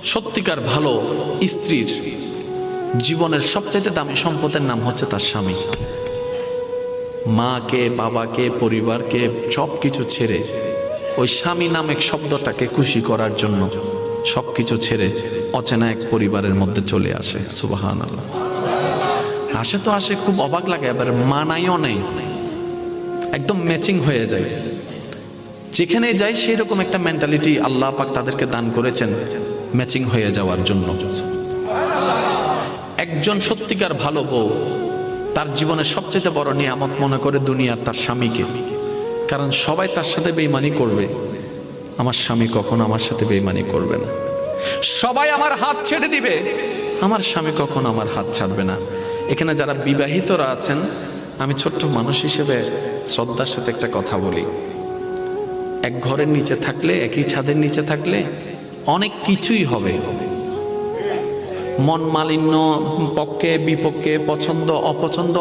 সত্যিকার ভালো স্ত্রীর জীবনের সবচাইতে দামি সম্পদের নাম হচ্ছে তার স্বামী। মাকে, বাবাকে, পরিবারকে সব কিছু ছেড়ে ওই স্বামী নামক শব্দটাকে খুশি করার জন্য সবকিছু ছেড়ে অচেনা এক পরিবারের মধ্যে চলে আসে। সুবহানাল্লাহ। আসে তো আসে, খুব অবাক লাগে, আবার মানাইও নেই, একদম ম্যাচিং হয়ে যায়। যেখানে যাই সেই রকম একটা মেন্টালিটি আল্লাহ পাক তাদেরকে দান করেছেন ম্যাচিং হয়ে যাওয়ার জন্য। একজন সত্যিকার ভালো বউ তার জীবনের সবচেয়ে বড় নিয়ামত মনে করে দুনিয়ার তার স্বামীকে। কারণ সবাই তার সাথে বেঈমানি করবে, আমার স্বামী কখনো আমার সাথে বেঈমানি করবে না। সবাই আমার হাত ছেড়ে দিবে, আমার স্বামী কখনো আমার হাত ছাড়বে না। এখানে যারা বিবাহিতরা আছেন, আমি ছোট্ট মানুষ হিসেবে শ্রদ্ধার সাথে একটা কথা বলি। এক ঘরের নিচে থাকলে, একই ছাদের নিচে থাকলে অনেক কিছুই হবে। মন মালিন্য, পক্ষে বিপক্ষে, পছন্দ অপছন্দ